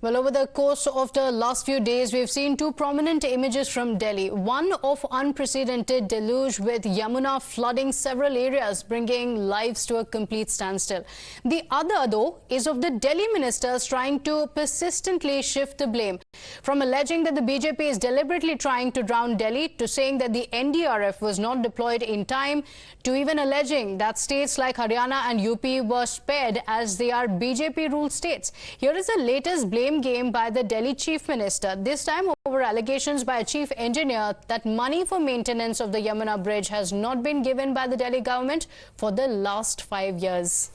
Well, over the course of the last few days, we've seen two prominent images from Delhi. One of unprecedented deluge with Yamuna flooding several areas, bringing lives to a complete standstill. The other, though, is of the Delhi ministers trying to persistently shift the blame. From alleging that the BJP is deliberately trying to drown Delhi, to saying that the NDRF was not deployed in time, to even alleging that states like Haryana and UP were spared as they are BJP-ruled states. Here is the latest blame game by the Delhi Chief Minister, this time over allegations by a chief engineer that money for maintenance of the Yamuna Bridge has not been given by the Delhi government for the last 5 years.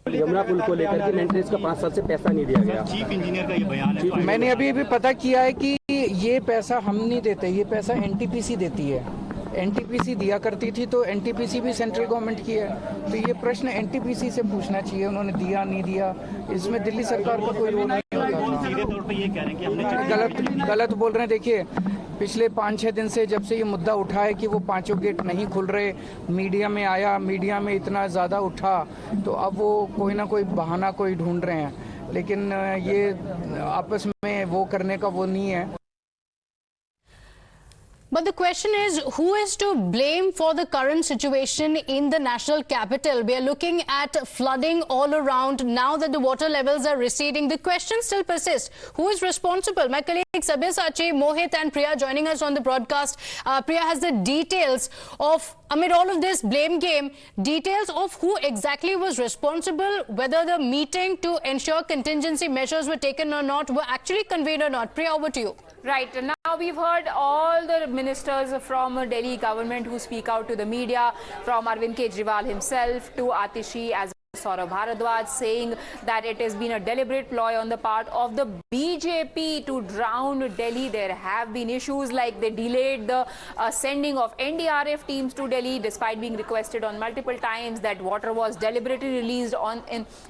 Yamuna पुल को लेकर के maintenance का 5 साल से पैसा नहीं दिया गया। चीफ इंजीनियर का ये बयान है। मैंने अभी भी पता किया है कि ये पैसा हम नहीं देते, ये पैसा एनटीपीसी देती है। एनटीपीसी दिया करती थी, तो एनटीपीसी भी सेंट्रल गवर्नमेंट की है, तो ये प्रश्न एनटीपीसी से पूछना चाहिए, उन्होंने दिया नहीं दिया, इसमें दिल्ली सरकार का कोई रोल नहीं होता। सीधे तौर पे ये कह रहे हैं कि हमने गलत बोल रहे हैं। देखिए, पिछले 5-6 दिन से जब से ये मुद्दा उठा है कि वो पांचों गेट नहीं खुल रहे, मीडिया में आया, मीडिया में इतना ज़्यादा उठा, तो अब वो कोई ना कोई बहाना कोई ढूंढ रहे हैं, लेकिन ये आपस में वो करने का वो नहीं है। But the question is, who is to blame for the current situation in the national capital? We are looking at flooding all around. Now that the water levels are receding, the question still persists. Who is responsible? My colleagues Sabyasachi, Mohit and Priya joining us on the broadcast. Priya has the details of, amid all of this blame game, details of who exactly was responsible, whether the meeting to ensure contingency measures were taken or not, were actually convened or not. Priya, over to you. Right. Now we've heard all the ministers from Delhi government who speak out to the media, from Arvind Kejriwal himself to Atishi as Saurabh Bharadwaj, saying that it has been a deliberate ploy on the part of the BJP to drown Delhi. There have been issues like they delayed the sending of NDRF teams to Delhi despite being requested on multiple times, that water was deliberately released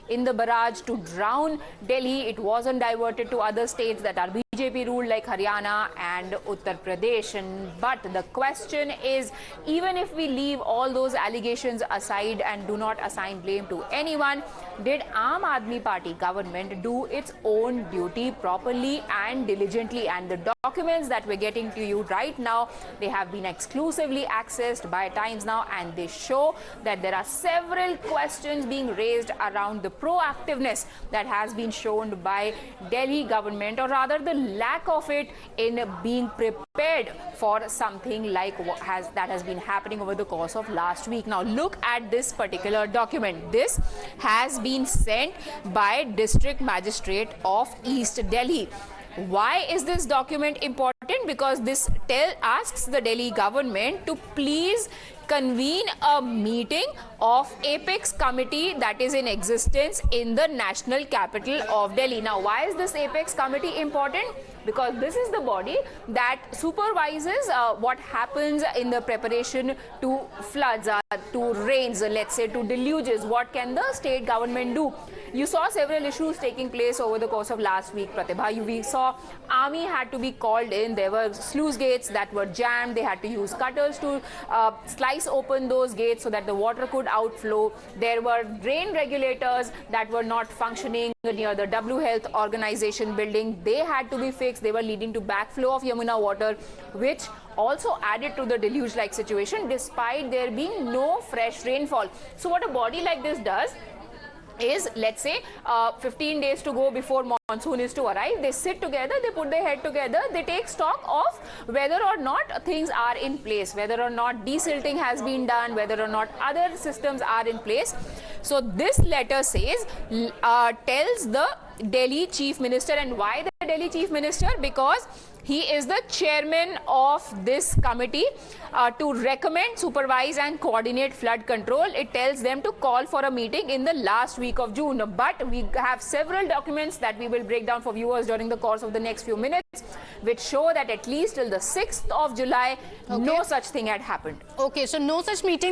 in the barrage to drown Delhi. It wasn't diverted to other states that are BJP-ruled like Haryana and Uttar Pradesh. But the question is, even if we leave all those allegations aside and do not assign blame to anyone, did Aam Aadmi Party government do its own duty properly and diligently? And the documents that we're getting to you right now, they have been exclusively accessed by Times Now, and they show that there are several questions being raised around the proactiveness that has been shown by Delhi government, or rather the lack of it in being prepared for something like what has been happening over the course of last week. Now look at this particular document. This has been sent by District Magistrate of East Delhi. Why is this document important? Because this asks the Delhi government to please convene a meeting of Apex committee that is in existence in the national capital of Delhi. Now, why is this Apex committee important? Because this is the body that supervises what happens in the preparation to floods, to rains, let's say to deluges. What can the state government do? You saw several issues taking place over the course of last week, Pratibha. We saw army had to be called in. There were sluice gates that were jammed. They had to use cutters to slice open those gates so that the water could outflow. There were drain regulators that were not functioning near the W Health Organization building. They had to be fixed. They were leading to backflow of Yamuna water, which also added to the deluge-like situation despite there being no fresh rainfall. So what a body like this does is, let's say 15 days to go before monsoon is to arrive, they sit together, they put their head together, they take stock of whether or not things are in place, whether or not desilting has been done, whether or not other systems are in place. So this letter says, tells the Delhi Chief Minister. And why the Delhi Chief Minister? Because he is the chairman of this committee to recommend, supervise and coordinate flood control. It tells them to call for a meeting in the last week of June. But we have several documents that we will break down for viewers during the course of the next few minutes, which show that at least till the 6th of July, no such thing had happened. Okay, so no such meeting